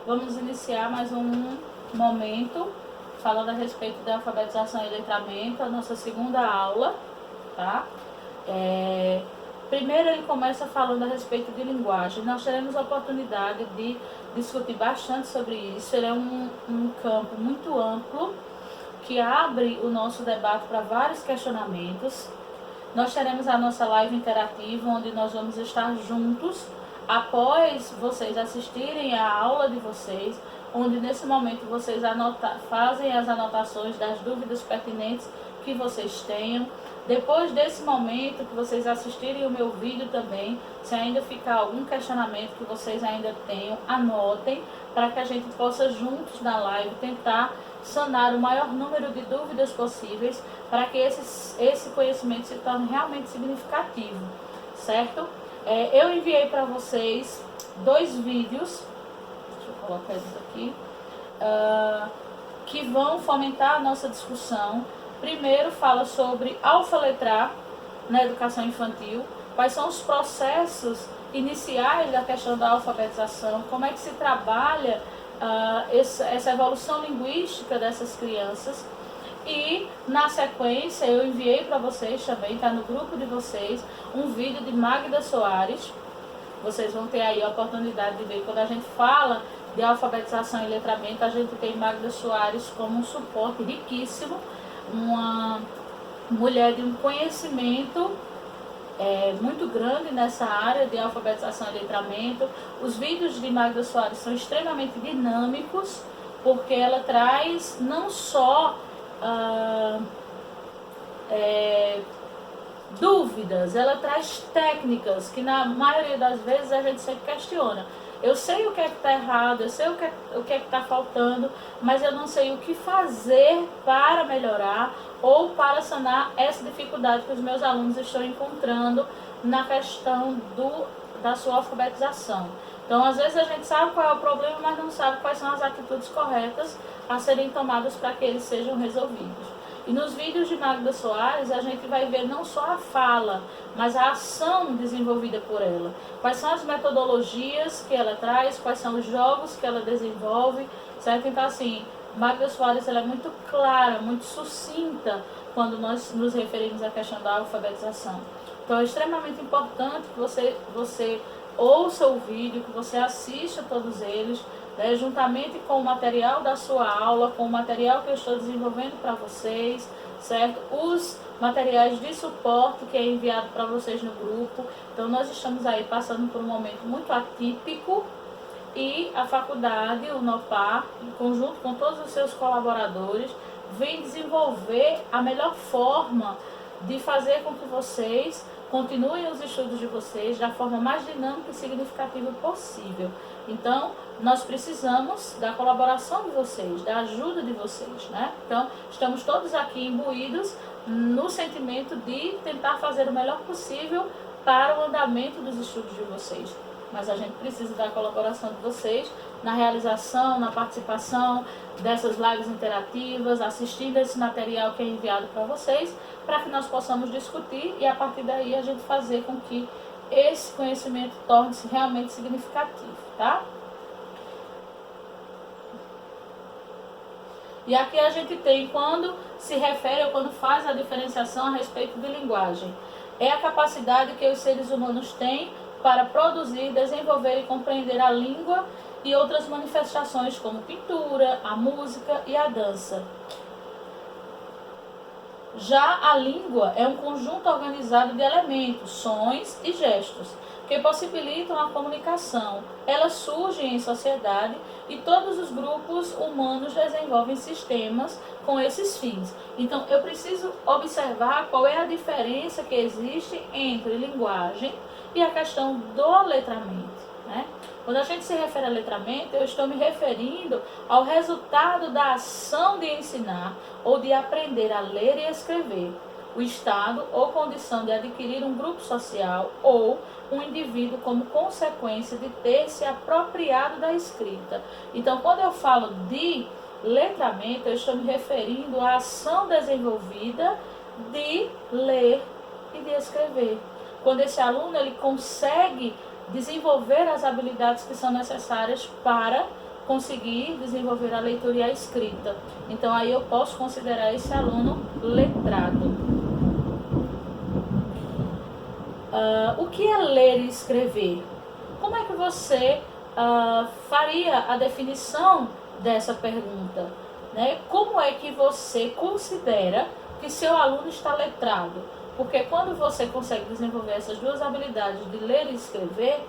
Vamos iniciar mais um momento falando a respeito da alfabetização e letramento, a nossa segunda aula, tá? Primeiro ele começa falando a respeito de linguagem. Nós teremos a oportunidade de discutir bastante sobre isso. Ele é um campo muito amplo que abre o nosso debate para vários questionamentos. Nós teremos a nossa live interativa, onde nós vamos estar juntos após vocês assistirem a aula de vocês, onde nesse momento vocês fazem as anotações das dúvidas pertinentes que vocês tenham. Depois desse momento que vocês assistirem o meu vídeo também, se ainda ficar algum questionamento que vocês ainda tenham, anotem, para que a gente possa juntos na live tentar sanar o maior número de dúvidas possíveis, para que esse conhecimento se torne realmente significativo, certo? Eu enviei para vocês 2 vídeos, deixa eu colocar isso aqui, que vão fomentar a nossa discussão. Primeiro fala sobre alfaletrar na educação infantil, quais são os processos iniciais da questão da alfabetização, como é que se trabalha essa evolução linguística dessas crianças. E na sequência eu enviei para vocês também, está no grupo de vocês, um vídeo de Magda Soares. Vocês vão ter aí a oportunidade de ver. Quando a gente fala de alfabetização e letramento, a gente tem Magda Soares como um suporte riquíssimo, uma mulher de um conhecimento muito grande nessa área de alfabetização e letramento. Os vídeos de Magda Soares são extremamente dinâmicos, porque ela traz não só dúvidas, ela traz técnicas que na maioria das vezes a gente sempre questiona. Eu sei o que é que está errado, eu sei o que é que está faltando, mas eu não sei o que fazer para melhorar ou para sanar essa dificuldade que os meus alunos estão encontrando na questão da sua alfabetização. Então, às vezes a gente sabe qual é o problema, mas não sabe quais são as atitudes corretas a serem tomadas para que eles sejam resolvidos. E nos vídeos de Magda Soares, a gente vai ver não só a fala, mas a ação desenvolvida por ela. Quais são as metodologias que ela traz, quais são os jogos que ela desenvolve, certo? Então, assim, Magda Soares ela é muito clara, muito sucinta quando nós nos referimos à questão da alfabetização. Então, é extremamente importante que você ouça o vídeo, que você assista todos eles, né, juntamente com o material da sua aula, com o material que eu estou desenvolvendo para vocês, certo? Os materiais de suporte que é enviado para vocês no grupo. Então, nós estamos aí passando por um momento muito atípico e a faculdade, o NOPAR, em conjunto com todos os seus colaboradores, vem desenvolver a melhor forma de fazer com que vocês continuem os estudos de vocês da forma mais dinâmica e significativa possível. Então, nós precisamos da colaboração de vocês, da ajuda de vocês, né? Então, estamos todos aqui imbuídos no sentimento de tentar fazer o melhor possível para o andamento dos estudos de vocês. Mas a gente precisa da colaboração de vocês na realização, na participação dessas lives interativas, assistindo esse material que é enviado para vocês, para que nós possamos discutir e a partir daí a gente fazer com que esse conhecimento torne-se realmente significativo, tá? E aqui a gente tem, quando se refere ou quando faz a diferenciação a respeito de linguagem, é a capacidade que os seres humanos têm para produzir, desenvolver e compreender a língua e outras manifestações como pintura, a música e a dança. Já a língua é um conjunto organizado de elementos, sons e gestos que possibilitam a comunicação. Elas surgem em sociedade e todos os grupos humanos desenvolvem sistemas com esses fins. Então, eu preciso observar qual é a diferença que existe entre linguagem e a questão do letramento, né? Quando a gente se refere a letramento, eu estou me referindo ao resultado da ação de ensinar ou de aprender a ler e escrever, o estado ou condição de adquirir um grupo social ou um indivíduo como consequência de ter se apropriado da escrita. Então, quando eu falo de letramento, eu estou me referindo à ação desenvolvida de ler e de escrever. quando esse aluno ele consegue desenvolver as habilidades que são necessárias para conseguir desenvolver a leitura e a escrita. Então aí eu posso considerar esse aluno letrado. O que é ler e escrever? Como é que você faria a definição dessa pergunta? Né? Como é que você considera que seu aluno está letrado? Porque quando você consegue desenvolver essas duas habilidades de ler e escrever,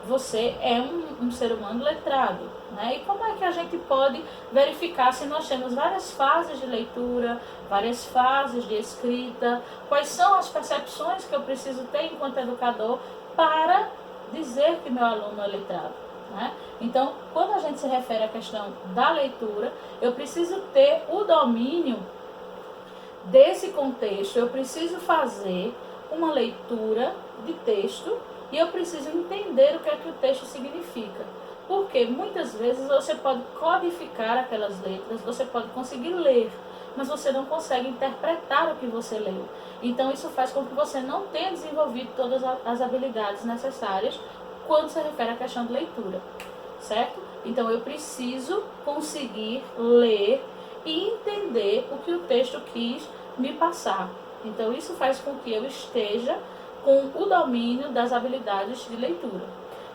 você é um ser humano letrado. Né? E como é que a gente pode verificar se nós temos várias fases de leitura, várias fases de escrita, quais são as percepções que eu preciso ter enquanto educador para dizer que meu aluno é letrado? Né? Então, quando a gente se refere à questão da leitura, eu preciso ter o domínio desse contexto, eu preciso fazer uma leitura de texto e eu preciso entender o que é que o texto significa. Porque muitas vezes você pode codificar aquelas letras, você pode conseguir ler, mas você não consegue interpretar o que você leu. Então isso faz com que você não tenha desenvolvido todas as habilidades necessárias quando se refere à questão de leitura, certo? Então eu preciso conseguir ler e entender o que o texto quis me passar. Então isso faz com que eu esteja com o domínio das habilidades de leitura.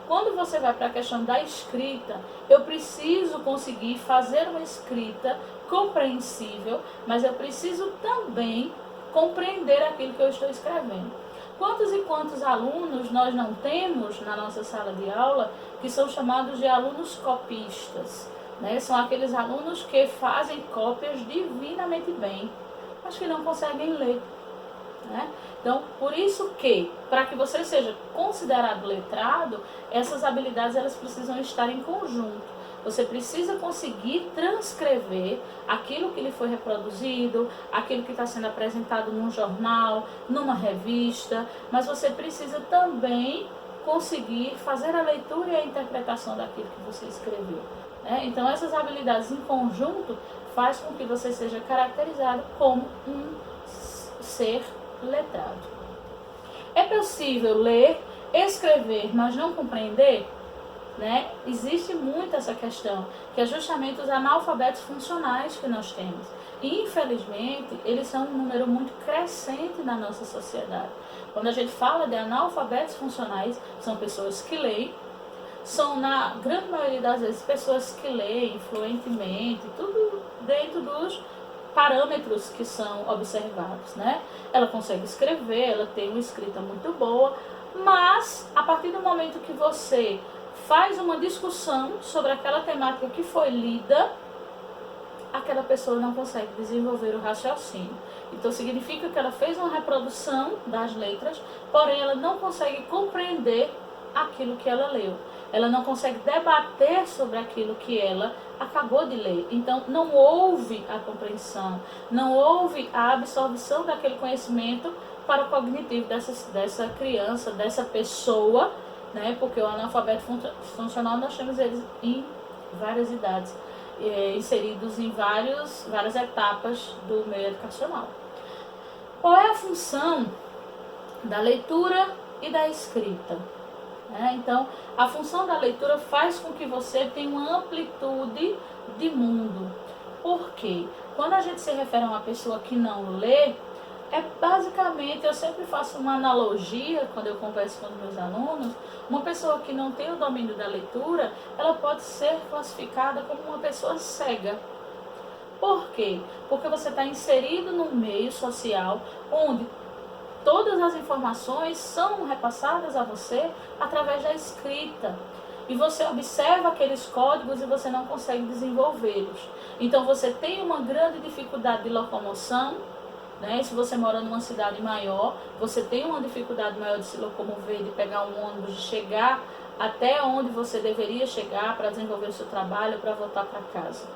Quando você vai para a questão da escrita, eu preciso conseguir fazer uma escrita compreensível, mas eu preciso também compreender aquilo que eu estou escrevendo. Quantos e quantos alunos nós não temos na nossa sala de aula que são chamados de alunos copistas? Né? São aqueles alunos que fazem cópias divinamente bem, mas que não conseguem ler. Né? Então, por isso que, para que você seja considerado letrado, essas habilidades elas precisam estar em conjunto. Você precisa conseguir transcrever aquilo que lhe foi reproduzido, aquilo que está sendo apresentado num jornal, numa revista, mas você precisa também conseguir fazer a leitura e a interpretação daquilo que você escreveu. Né? Então, essas habilidades em conjunto faz com que você seja caracterizado como um ser letrado. É possível ler, escrever, mas não compreender? Né? Existe muito essa questão, que é justamente os analfabetos funcionais que nós temos. E, infelizmente, eles são um número muito crescente na nossa sociedade. Quando a gente fala de analfabetos funcionais, são pessoas que leem, são, na grande maioria das vezes, pessoas que leem fluentemente, tudo dentro dos parâmetros que são observados, né? Ela consegue escrever, ela tem uma escrita muito boa, mas a partir do momento que você faz uma discussão sobre aquela temática que foi lida, aquela pessoa não consegue desenvolver o raciocínio. Então significa que ela fez uma reprodução das letras, porém ela não consegue compreender aquilo que ela leu. Ela não consegue debater sobre aquilo que ela acabou de ler. Então não houve a compreensão, não houve a absorção daquele conhecimento para o cognitivo dessa criança, dessa pessoa, né? Porque o analfabeto funcional nós temos eles em várias idades, inseridos em várias etapas do meio educacional. Qual é a função da leitura e da escrita? Então, a função da leitura faz com que você tenha uma amplitude de mundo. Por quê? Quando a gente se refere a uma pessoa que não lê, basicamente, eu sempre faço uma analogia quando eu converso com os meus alunos. Uma pessoa que não tem o domínio da leitura, ela pode ser classificada como uma pessoa cega. Por quê? Porque você está inserido num meio social onde todas as informações são repassadas a você através da escrita. E você observa aqueles códigos e você não consegue desenvolvê-los. Então você tem uma grande dificuldade de locomoção, né? Se você mora numa cidade maior, você tem uma dificuldade maior de se locomover, de pegar um ônibus, de chegar até onde você deveria chegar para desenvolver o seu trabalho, para voltar para casa.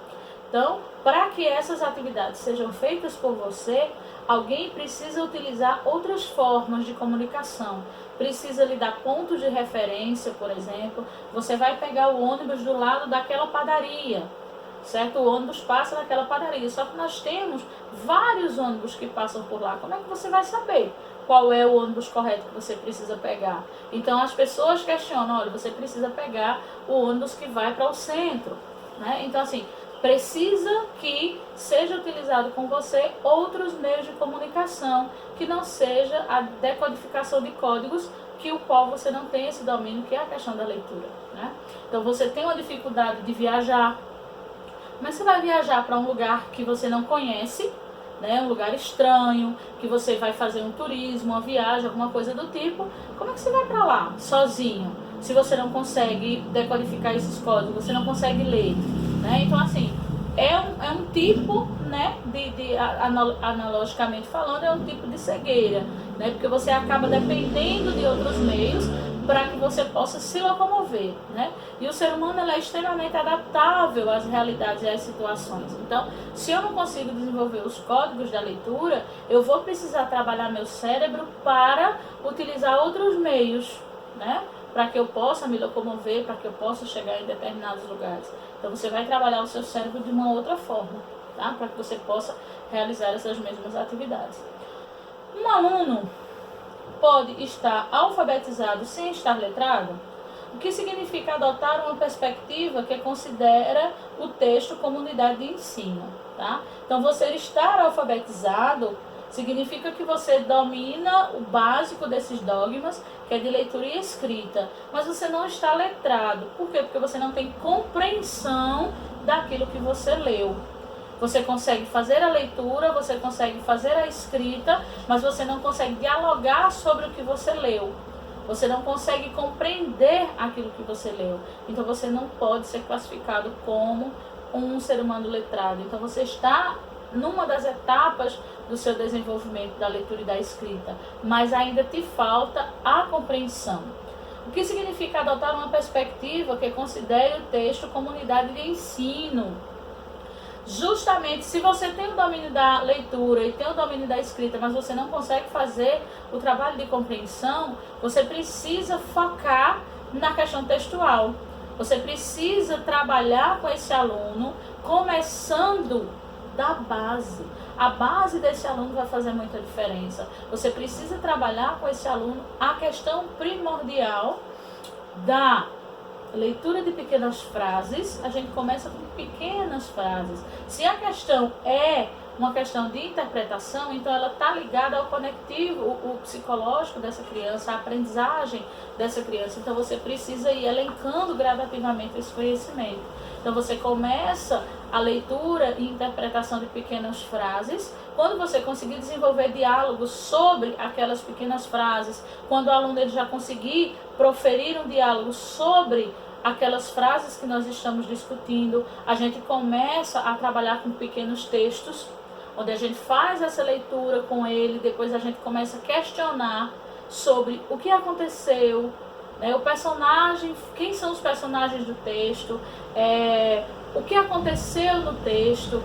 Então, para que essas atividades sejam feitas por você, alguém precisa utilizar outras formas de comunicação. Precisa lhe dar pontos de referência, por exemplo. Você vai pegar o ônibus do lado daquela padaria, certo? O ônibus passa naquela padaria, só que nós temos vários ônibus que passam por lá. Como é que você vai saber qual é o ônibus correto que você precisa pegar. Então as pessoas questionam, olha, você precisa pegar o ônibus que vai para o centro, né? Então assim, precisa que seja utilizado com você outros meios de comunicação, que não seja a decodificação de códigos, que o qual você não tem esse domínio, que é a questão da leitura, né? Então você tem uma dificuldade de viajar, mas você vai viajar para um lugar que você não conhece, né, um lugar estranho, que você vai fazer um turismo, uma viagem, alguma coisa do tipo. Como é que você vai para lá sozinho, se você não consegue decodificar esses códigos, você não consegue ler, né? Então assim, é um tipo, né, analogicamente falando, é um tipo de cegueira, né, porque você acaba dependendo de outros meios para que você possa se locomover, né? E o ser humano, ele é extremamente adaptável às realidades e às situações. Então, se eu não consigo desenvolver os códigos da leitura, eu vou precisar trabalhar meu cérebro para utilizar outros meios, né? Para que eu possa me locomover, para que eu possa chegar em determinados lugares. Então, você vai trabalhar o seu cérebro de uma outra forma, tá? Para que você possa realizar essas mesmas atividades. Um aluno pode estar alfabetizado sem estar letrado? O que significa adotar uma perspectiva que considera o texto como unidade de ensino, tá? Então, você estar alfabetizado significa que você domina o básico desses dogmas, que é de leitura e escrita, mas você não está letrado. Por quê? Porque você não tem compreensão daquilo que você leu. Você consegue fazer a leitura, você consegue fazer a escrita, mas você não consegue dialogar sobre o que você leu. Você não consegue compreender aquilo que você leu. Então você não pode ser classificado como um ser humano letrado. Então você está numa das etapas do seu desenvolvimento da leitura e da escrita, mas ainda te falta a compreensão. O que significa adotar uma perspectiva que considere o texto como unidade de ensino? Justamente, se você tem o domínio da leitura e tem o domínio da escrita, mas você não consegue fazer o trabalho de compreensão, você precisa focar na questão textual. Você precisa trabalhar com esse aluno, começando da base. A base desse aluno vai fazer muita diferença. Você precisa trabalhar com esse aluno a questão primordial da leitura de pequenas frases. A gente começa com pequenas frases. Se a questão é uma questão de interpretação, então ela está ligada ao conectivo, o psicológico dessa criança, a aprendizagem dessa criança. Então você precisa ir elencando gradativamente esse conhecimento. Então você começa a leitura e interpretação de pequenas frases. Quando você conseguir desenvolver diálogos sobre aquelas pequenas frases, quando o aluno ele já conseguir proferir um diálogo sobre aquelas frases que nós estamos discutindo, a gente começa a trabalhar com pequenos textos, onde a gente faz essa leitura com ele, depois a gente começa a questionar sobre o que aconteceu, né, o personagem, quem são os personagens do texto, o que aconteceu no texto.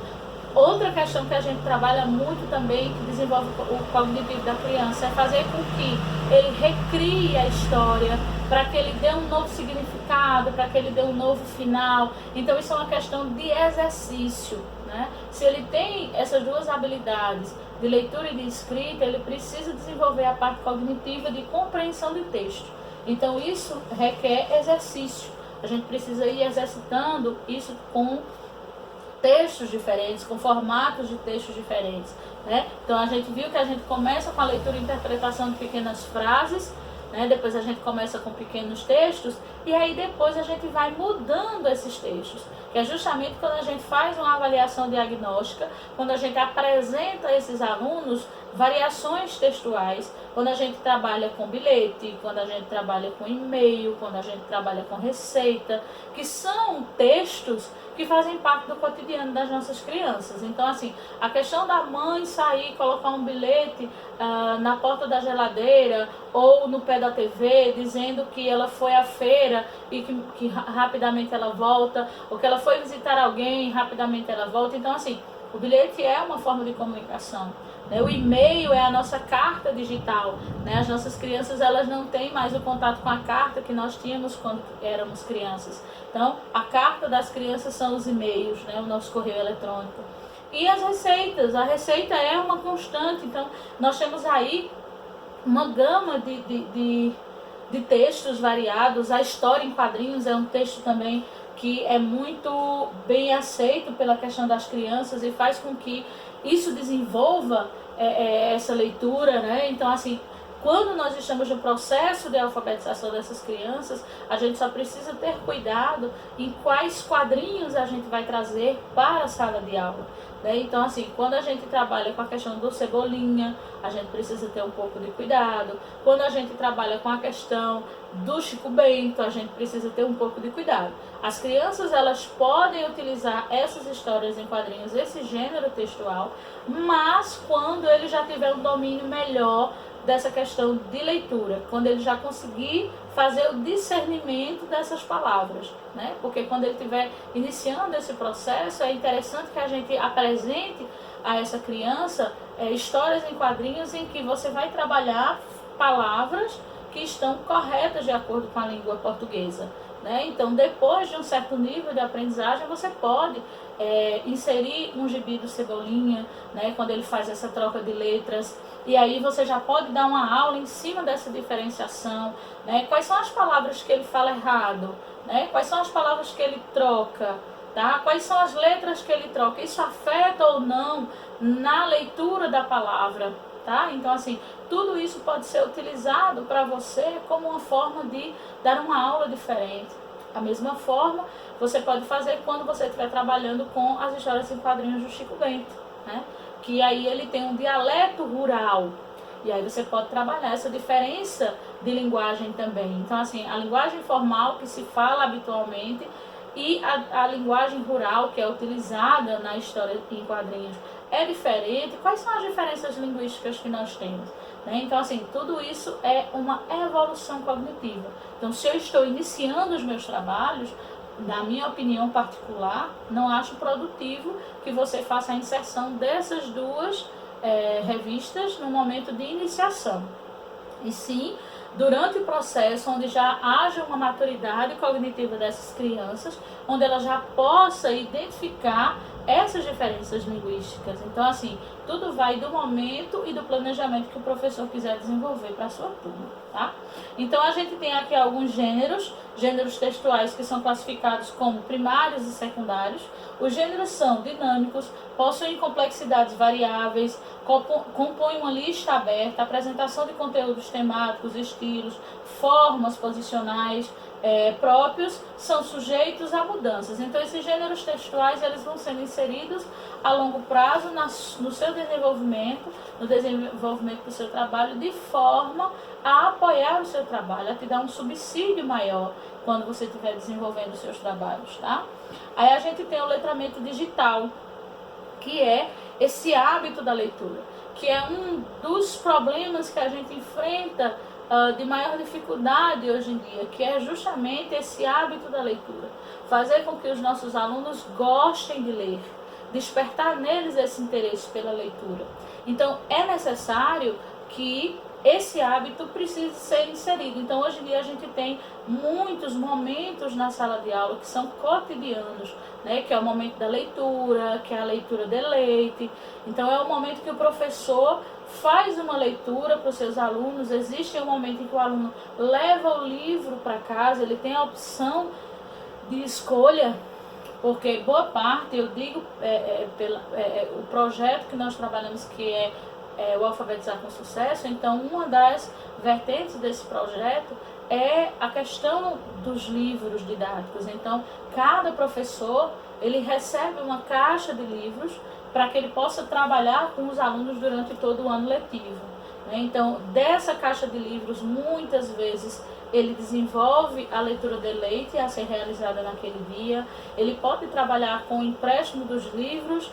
Outra questão que a gente trabalha muito também, que desenvolve o cognitivo da criança, é fazer com que ele recrie a história, para que ele dê um novo significado, para que ele dê um novo final. Então isso é uma questão de exercício, né? Se ele tem essas duas habilidades, de leitura e de escrita, ele precisa desenvolver a parte cognitiva de compreensão de texto. Então isso requer exercício. A gente precisa ir exercitando isso com textos diferentes, com formatos de textos diferentes, né? Então a gente viu que a gente começa com a leitura e interpretação de pequenas frases, né? Depois a gente começa com pequenos textos, e aí depois a gente vai mudando esses textos, que é justamente quando a gente faz uma avaliação diagnóstica, quando a gente apresenta a esses alunos variações textuais, quando a gente trabalha com bilhete, quando a gente trabalha com e-mail, quando a gente trabalha com receita, que são textos que fazem parte do cotidiano das nossas crianças. Então, assim, a questão da mãe sair, colocar um bilhete na porta da geladeira ou no pé da TV, dizendo que ela foi à feira e que rapidamente ela volta, ou que ela foi visitar alguém e rapidamente ela volta. Então, assim, o bilhete é uma forma de comunicação. O e-mail é a nossa carta digital, né? As nossas crianças, elas não têm mais o contato com a carta que nós tínhamos quando éramos crianças. Então, a carta das crianças são os e-mails, né? O nosso correio eletrônico. E as receitas, a receita é uma constante. Então, nós temos aí uma gama de textos variados. A história em quadrinhos é um texto também que é muito bem aceito pela questão das crianças e faz com que isso desenvolva essa leitura, né? Então, assim, quando nós estamos no processo de alfabetização dessas crianças, a gente só precisa ter cuidado em quais quadrinhos a gente vai trazer para a sala de aula, né? Então, assim, quando a gente trabalha com a questão do Cebolinha, a gente precisa ter um pouco de cuidado. Quando a gente trabalha com a questão do Chico Bento, a gente precisa ter um pouco de cuidado. As crianças, elas podem utilizar essas histórias em quadrinhos, esse gênero textual, mas quando ele já tiver um domínio melhor dessa questão de leitura, quando ele já conseguir fazer o discernimento dessas palavras, né? Porque quando ele estiver iniciando esse processo, é interessante que a gente apresente a essa criança histórias em quadrinhos em que você vai trabalhar palavras que estão corretas de acordo com a língua portuguesa, né? Então, depois de um certo nível de aprendizagem, você pode inserir um gibi do Cebolinha, né? Quando ele faz essa troca de letras, e aí você já pode dar uma aula em cima dessa diferenciação, né? Quais são as palavras que ele fala errado, né? Quais são as palavras que ele troca, tá? Quais são as letras que ele troca, isso afeta ou não na leitura da palavra, tá? Então, assim, tudo isso pode ser utilizado para você como uma forma de dar uma aula diferente. A mesma forma você pode fazer quando você estiver trabalhando com as histórias em quadrinhos do Chico Bento, né? Que aí ele tem um dialeto rural, e aí você pode trabalhar essa diferença de linguagem também. Então, assim, a linguagem formal que se fala habitualmente e a linguagem rural que é utilizada na história em quadrinhos é diferente. Quais são as diferenças linguísticas que nós temos, né? Então, assim, tudo isso é uma evolução cognitiva. Então, se eu estou iniciando os meus trabalhos, na minha opinião particular, não acho produtivo que você faça a inserção dessas duas revistas no momento de iniciação. E sim, durante o processo, onde já haja uma maturidade cognitiva dessas crianças, onde ela já possa identificar essas diferenças linguísticas. Então, assim, tudo vai do momento e do planejamento que o professor quiser desenvolver para a sua turma, tá? Então, a gente tem aqui alguns gêneros textuais que são classificados como primários e secundários. Os gêneros são dinâmicos, possuem complexidades variáveis, compõem uma lista aberta, apresentação de conteúdos temáticos, estilos, formas posicionais próprios, são sujeitos a mudanças. Então, esses gêneros textuais, eles vão sendo inseridos a longo prazo no seu desenvolvimento, no desenvolvimento do seu trabalho, de forma a apoiar o seu trabalho, a te dar um subsídio maior quando você estiver desenvolvendo os seus trabalhos, tá? Aí a gente tem o letramento digital, que é esse hábito da leitura, que é um dos problemas que a gente enfrenta de maior dificuldade hoje em dia, que é justamente esse hábito da leitura. Fazer com que os nossos alunos gostem de ler, despertar neles esse interesse pela leitura. Então, é necessário que esse hábito precise ser inserido. Então, hoje em dia a gente tem muitos momentos na sala de aula que são cotidianos, né? Que é o momento da leitura, que é a leitura de leite. Então, é o momento que o professor faz uma leitura para os seus alunos. Existe um momento em que o aluno leva o livro para casa, ele tem a opção de escolha, porque boa parte, eu digo, o projeto que nós trabalhamos, que é o Alfabetizar com Sucesso, então uma das vertentes desse projeto é a questão dos livros didáticos. Então, cada professor, ele recebe uma caixa de livros para que ele possa trabalhar com os alunos durante todo o ano letivo, né? Então, dessa caixa de livros, muitas vezes ele desenvolve a leitura de leite a ser realizada naquele dia. Ele pode trabalhar com o empréstimo dos livros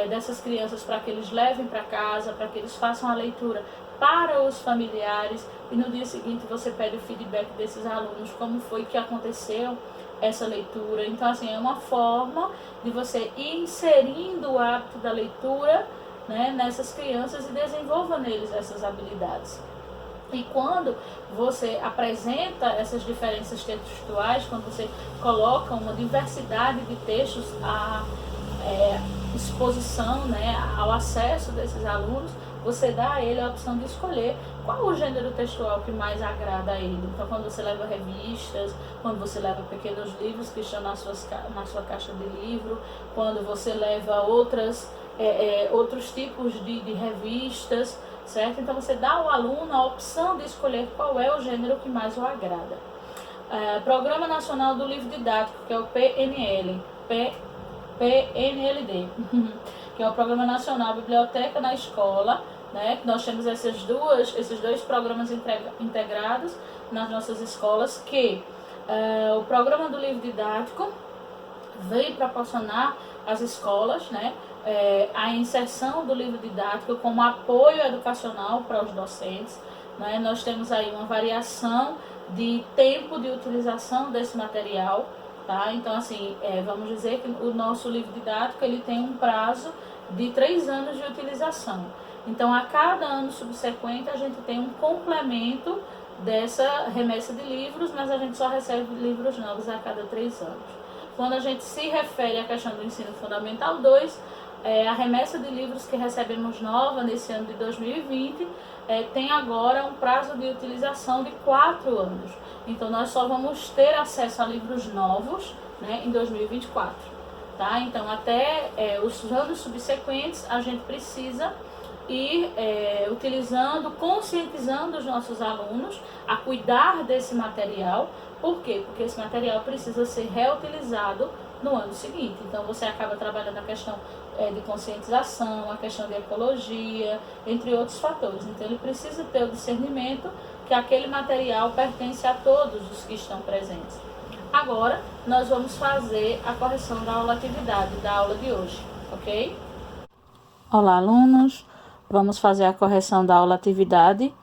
dessas crianças para que eles levem para casa, para que eles façam a leitura para os familiares, e no dia seguinte você pede o feedback desses alunos, como foi que aconteceu essa leitura. Então, assim, é uma forma de você ir inserindo o hábito da leitura, né, nessas crianças, e desenvolva neles essas habilidades. E quando você apresenta essas diferenças textuais, quando você coloca uma diversidade de textos à exposição, né, ao acesso desses alunos, você dá a ele a opção de escolher qual o gênero textual que mais agrada a ele. Então, quando você leva revistas, quando você leva pequenos livros que estão na sua caixa de livro, quando você leva outros tipos de revistas, certo? Então, você dá ao aluno a opção de escolher qual é o gênero que mais o agrada. Programa Nacional do Livro Didático, que é o PNLD, que é o Programa Nacional Biblioteca na Escola, né? Nós temos esses dois programas integrados nas nossas escolas, que o Programa do Livro Didático veio proporcionar às escolas, né, a inserção do livro didático como apoio educacional para os docentes, né? Nós temos aí uma variação de tempo de utilização desse material, tá? Então, assim, vamos dizer que o nosso livro didático ele tem um prazo de 3 anos de utilização. Então, a cada ano subsequente, a gente tem um complemento dessa remessa de livros, mas a gente só recebe livros novos a cada 3 anos. Quando a gente se refere à questão do ensino fundamental 2, a remessa de livros que recebemos nova nesse ano de 2020 tem agora um prazo de utilização de 4 anos. Então, nós só vamos ter acesso a livros novos, né, em 2024. Tá? Então, até os anos subsequentes, a gente precisa ir utilizando, conscientizando os nossos alunos a cuidar desse material. Por quê? Porque esse material precisa ser reutilizado no ano seguinte. Então, você acaba trabalhando a questão de conscientização, a questão de ecologia, entre outros fatores. Então, ele precisa ter o discernimento que aquele material pertence a todos os que estão presentes. Agora, nós vamos fazer a correção da aulatividade da aula de hoje, ok? Olá, alunos! Vamos fazer a correção da aulatividade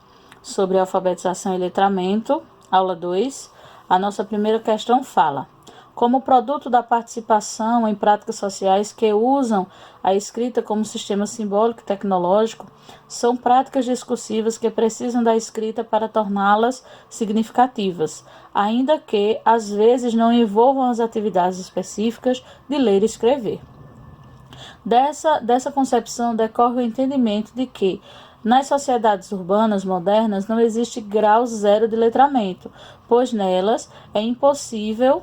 sobre alfabetização e letramento, aula 2. A nossa primeira questão fala: como produto da participação em práticas sociais que usam a escrita como sistema simbólico e tecnológico, são práticas discursivas que precisam da escrita para torná-las significativas, ainda que, às vezes, não envolvam as atividades específicas de ler e escrever. Dessa concepção decorre o entendimento de que, nas sociedades urbanas modernas, não existe grau zero de letramento, pois nelas é impossível,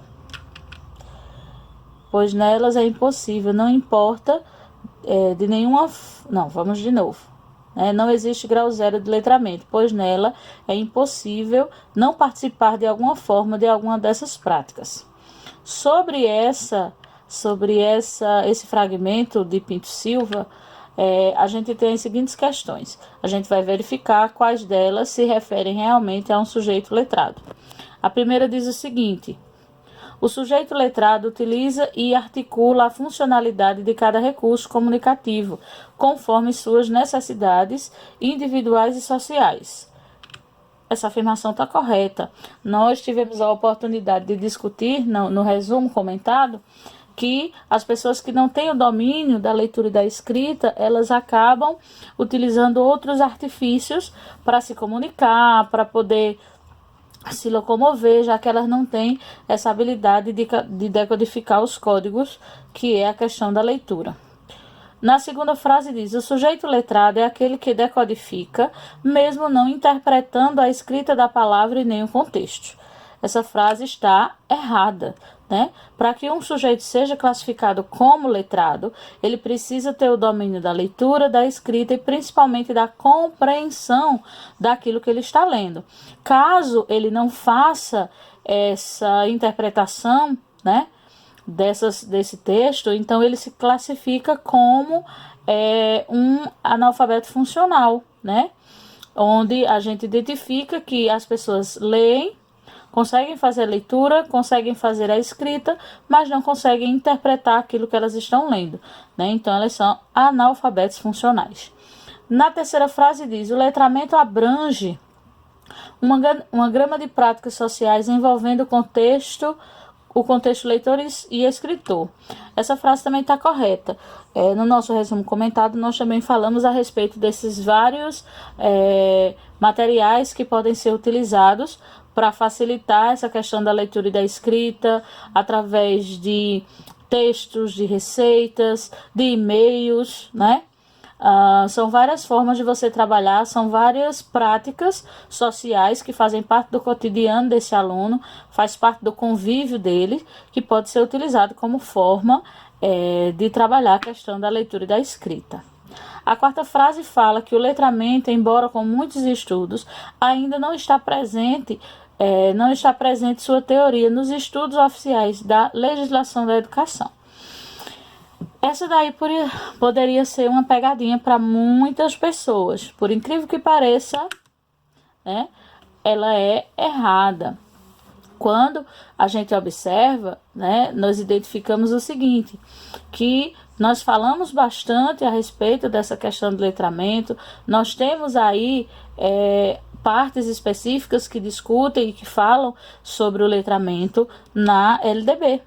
não importa de nenhuma... Não, vamos de novo. Não existe grau zero de letramento, pois nela é impossível não participar de alguma forma de alguma dessas práticas. Sobre esse fragmento de Pinto Silva, a gente tem as seguintes questões. A gente vai verificar quais delas se referem realmente a um sujeito letrado. A primeira diz o seguinte: o sujeito letrado utiliza e articula a funcionalidade de cada recurso comunicativo, conforme suas necessidades individuais e sociais. Essa afirmação está correta. Nós tivemos a oportunidade de discutir, no resumo comentado, que as pessoas que não têm o domínio da leitura e da escrita, elas acabam utilizando outros artifícios para se comunicar, para poder se locomover, já que elas não têm essa habilidade de decodificar os códigos, que é a questão da leitura. Na segunda frase diz: o sujeito letrado é aquele que decodifica, mesmo não interpretando a escrita da palavra e nem o contexto. Essa frase está errada, né? Para que um sujeito seja classificado como letrado, ele precisa ter o domínio da leitura, da escrita e principalmente da compreensão daquilo que ele está lendo. Caso ele não faça essa interpretação, né, desse texto, então ele se classifica como um analfabeto funcional, né? Onde a gente identifica que as pessoas leem, conseguem fazer a leitura, conseguem fazer a escrita, mas não conseguem interpretar aquilo que elas estão lendo, né? Então, elas são analfabetos funcionais. Na terceira frase diz: o letramento abrange uma gama de práticas sociais envolvendo o contexto leitor e escritor. Essa frase também está correta. No nosso resumo comentado, nós também falamos a respeito desses vários materiais que podem ser utilizados para facilitar essa questão da leitura e da escrita, através de textos, de receitas, de e-mails, né? São várias formas de você trabalhar, são várias práticas sociais que fazem parte do cotidiano desse aluno, faz parte do convívio dele, que pode ser utilizado como forma de trabalhar a questão da leitura e da escrita. A quarta frase fala que o letramento, embora com muitos estudos, ainda não está presente sua teoria nos estudos oficiais da legislação da educação. Essa daí poderia ser uma pegadinha para muitas pessoas. Por incrível que pareça, né, ela é errada. Quando a gente observa, né, nós identificamos o seguinte, que nós falamos bastante a respeito dessa questão do letramento, nós temos aí partes específicas que discutem e que falam sobre o letramento na LDB.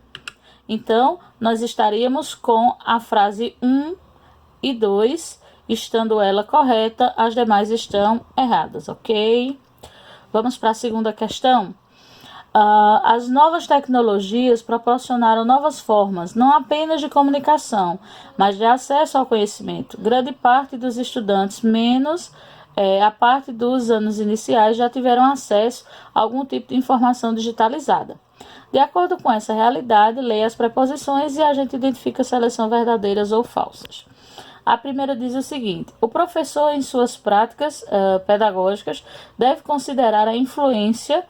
Então, nós estaríamos com a frase 1 e 2, estando ela correta, as demais estão erradas, ok? Vamos para a segunda questão. As novas tecnologias proporcionaram novas formas, não apenas de comunicação, mas de acesso ao conhecimento. Grande parte dos estudantes, menos a parte dos anos iniciais, já tiveram acesso a algum tipo de informação digitalizada. De acordo com essa realidade, leia as preposições e a gente identifica se elas são verdadeiras ou falsas. A primeira diz o seguinte: o professor, em suas práticas pedagógicas, deve considerar a influência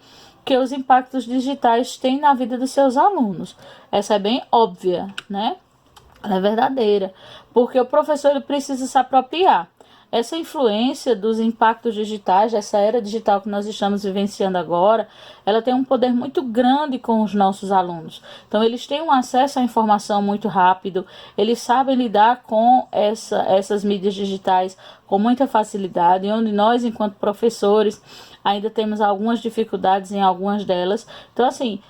que os impactos digitais têm na vida dos seus alunos. Essa é bem óbvia, né? Ela é verdadeira, porque o professor ele precisa se apropriar. Essa influência dos impactos digitais, essa era digital que nós estamos vivenciando agora, ela tem um poder muito grande com os nossos alunos. Então, eles têm um acesso à informação muito rápido, eles sabem lidar com essas mídias digitais com muita facilidade, onde nós, enquanto professores, ainda temos algumas dificuldades em algumas delas. Então, assim,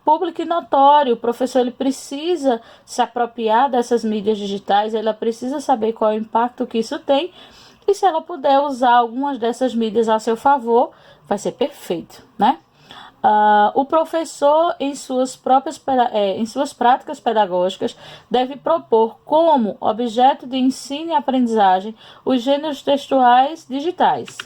público e notório, o professor ele precisa se apropriar dessas mídias digitais, ele precisa saber qual é o impacto que isso tem, e se ela puder usar algumas dessas mídias a seu favor, vai ser perfeito, né? O professor, em suas práticas pedagógicas, deve propor como objeto de ensino e aprendizagem os gêneros textuais digitais.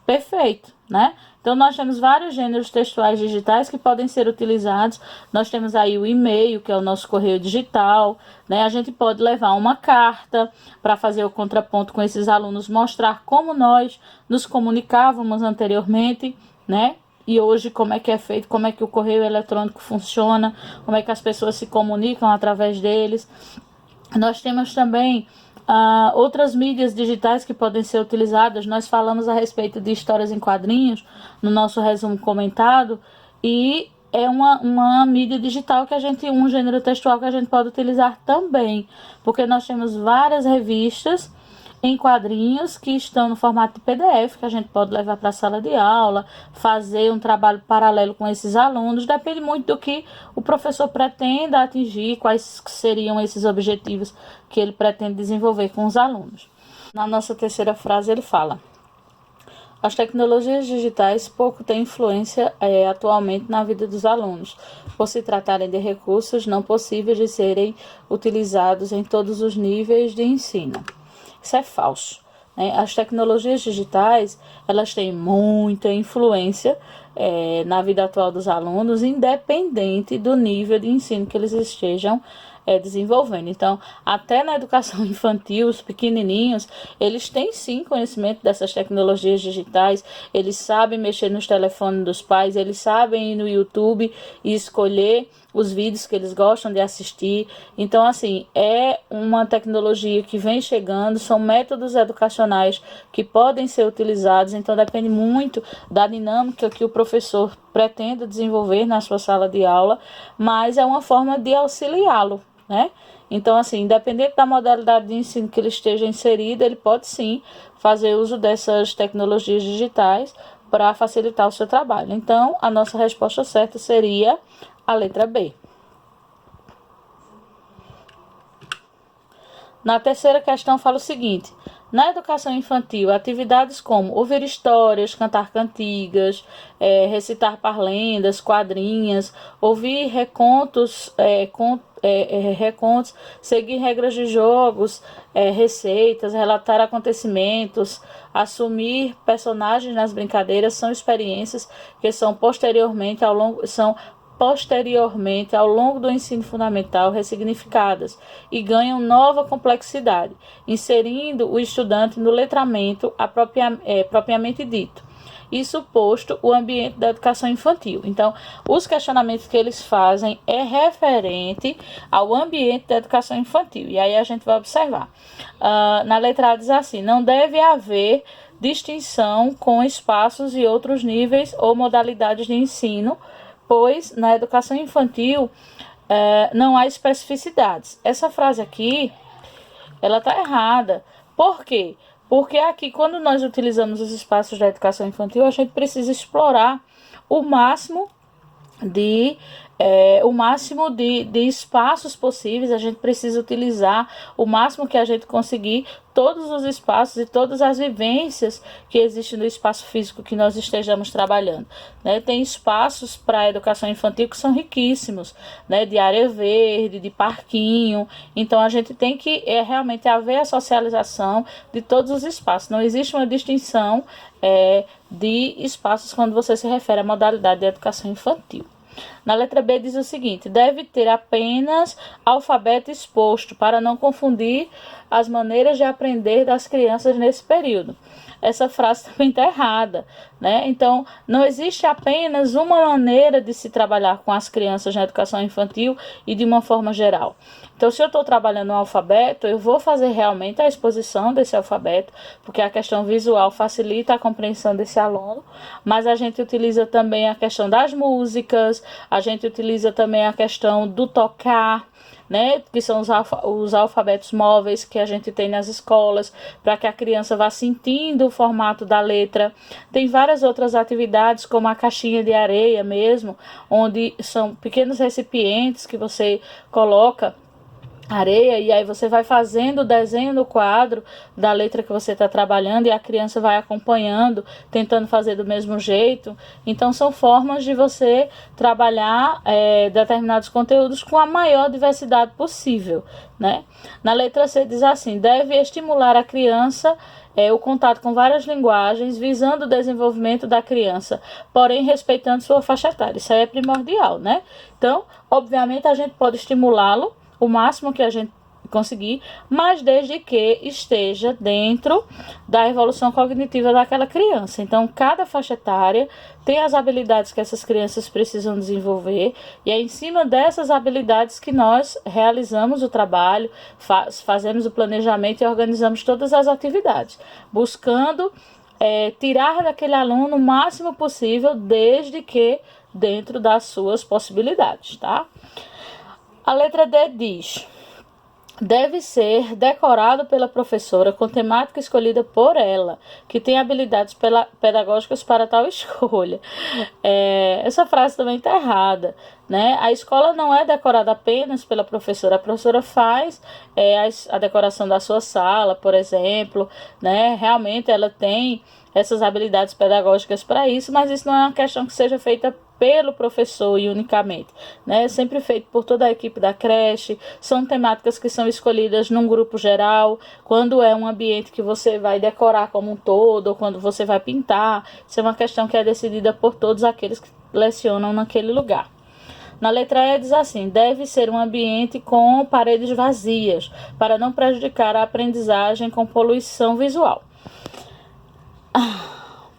Perfeito, né? Então, nós temos vários gêneros textuais digitais que podem ser utilizados. Nós temos aí o e-mail, que é o nosso correio digital, né? A gente pode levar uma carta para fazer o contraponto com esses alunos, mostrar como nós nos comunicávamos anteriormente, né? E hoje como é que é feito, como é que o correio eletrônico funciona, como é que as pessoas se comunicam através deles. Nós temos também outras mídias digitais que podem ser utilizadas. Nós falamos a respeito de histórias em quadrinhos no nosso resumo comentado, e é uma mídia digital um gênero textual que a gente pode utilizar também, porque nós temos várias revistas em quadrinhos que estão no formato de PDF, que a gente pode levar para a sala de aula, fazer um trabalho paralelo com esses alunos. Depende muito do que o professor pretenda atingir, quais seriam esses objetivos que ele pretende desenvolver com os alunos. Na nossa terceira frase ele fala: as tecnologias digitais pouco têm influência atualmente na vida dos alunos, por se tratarem de recursos não possíveis de serem utilizados em todos os níveis de ensino. Isso é falso, né? As tecnologias digitais, elas têm muita influência na vida atual dos alunos, independente do nível de ensino que eles estejam desenvolvendo. Então, até na educação infantil, os pequenininhos, eles têm sim conhecimento dessas tecnologias digitais, eles sabem mexer nos telefones dos pais, eles sabem ir no YouTube e escolher os vídeos que eles gostam de assistir. Então, assim, é uma tecnologia que vem chegando, são métodos educacionais que podem ser utilizados, então depende muito da dinâmica que o professor pretende desenvolver na sua sala de aula, mas é uma forma de auxiliá-lo, né? Então, assim, independente da modalidade de ensino que ele esteja inserido, ele pode sim fazer uso dessas tecnologias digitais para facilitar o seu trabalho. Então, a nossa resposta certa seria a letra B. Na terceira questão fala o seguinte: Na educação infantil, atividades como ouvir histórias, cantar cantigas, recitar parlendas, quadrinhas, ouvir recontos, recontos, seguir regras de jogos, receitas, relatar acontecimentos, assumir personagens nas brincadeiras são experiências que são posteriormente ao longo do ensino fundamental ressignificadas e ganham nova complexidade, inserindo o estudante no letramento propriamente dito. Isso posto o ambiente da educação infantil. Então, os questionamentos que eles fazem é referente ao ambiente da educação infantil. E aí a gente vai observar. Na letra A diz assim: não deve haver distinção com espaços e outros níveis ou modalidades de ensino, pois na educação infantil não há especificidades. Essa frase aqui, ela está errada. Por quê? Porque aqui, quando nós utilizamos os espaços da educação infantil, a gente precisa explorar o máximo de espaços possíveis. A gente precisa utilizar o máximo que a gente conseguir todos os espaços e todas as vivências que existem no espaço físico que nós estejamos trabalhando, né? Tem espaços para a educação infantil que são riquíssimos, né? De área verde, de parquinho. Então a gente tem que realmente haver a socialização de todos os espaços. Não existe uma distinção de espaços quando você se refere à modalidade de educação infantil. Na letra B diz o seguinte: deve ter apenas alfabeto exposto, para não confundir as maneiras de aprender das crianças nesse período. Essa frase também está errada, né? Então, não existe apenas uma maneira de se trabalhar com as crianças na educação infantil e de uma forma geral. Então, se eu estou trabalhando um alfabeto, eu vou fazer realmente a exposição desse alfabeto, porque a questão visual facilita a compreensão desse aluno, mas a gente utiliza também a questão das músicas, a gente utiliza também a questão do tocar, né, que são os alfabetos móveis que a gente tem nas escolas, para que a criança vá sentindo o formato da letra. Tem várias outras atividades, como a caixinha de areia mesmo, onde são pequenos recipientes que você coloca areia, e aí você vai fazendo o desenho no quadro da letra que você está trabalhando e a criança vai acompanhando, tentando fazer do mesmo jeito. Então são formas de você trabalhar determinados conteúdos com a maior diversidade possível, né? Na letra C diz assim: deve estimular a criança o contato com várias linguagens, visando o desenvolvimento da criança, porém respeitando sua faixa etária. Isso aí é primordial, né? Então, obviamente, a gente pode estimulá-lo o máximo que a gente conseguir, mas desde que esteja dentro da evolução cognitiva daquela criança. Então, cada faixa etária tem as habilidades que essas crianças precisam desenvolver, e é em cima dessas habilidades que nós realizamos o trabalho, fazemos o planejamento e organizamos todas as atividades, buscando tirar daquele aluno o máximo possível, desde que dentro das suas possibilidades, tá? A letra D diz: deve ser decorado pela professora com temática escolhida por ela, que tem habilidades pedagógicas para tal escolha. Essa frase também está errada, né? A escola não é decorada apenas pela professora. A professora faz a decoração da sua sala, por exemplo, né? Realmente ela tem essas habilidades pedagógicas para isso, mas isso não é uma questão que seja feita pelo professor e unicamente, né? É sempre feito por toda a equipe da creche. São temáticas que são escolhidas num grupo geral, quando é um ambiente que você vai decorar como um todo, ou quando você vai pintar. Isso é uma questão que é decidida por todos aqueles que lecionam naquele lugar. Na letra E diz assim: deve ser um ambiente com paredes vazias, para não prejudicar a aprendizagem com poluição visual.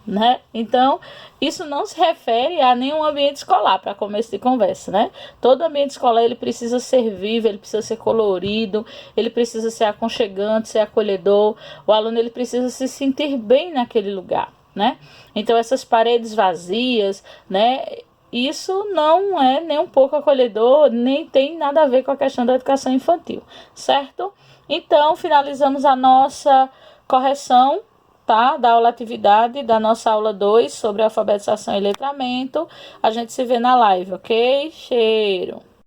Né? Então, isso não se refere a nenhum ambiente escolar, para começo de conversa, né? Todo ambiente escolar ele precisa ser vivo, ele precisa ser colorido, ele precisa ser aconchegante, ser acolhedor. O aluno ele precisa se sentir bem naquele lugar, né? Então, essas paredes vazias, né? Isso não é nem um pouco acolhedor, nem tem nada a ver com a questão da educação infantil, certo? Então, finalizamos a nossa correção, tá, da aula atividade da nossa aula 2 sobre alfabetização e letramento. A gente se vê na live, ok? Cheiro!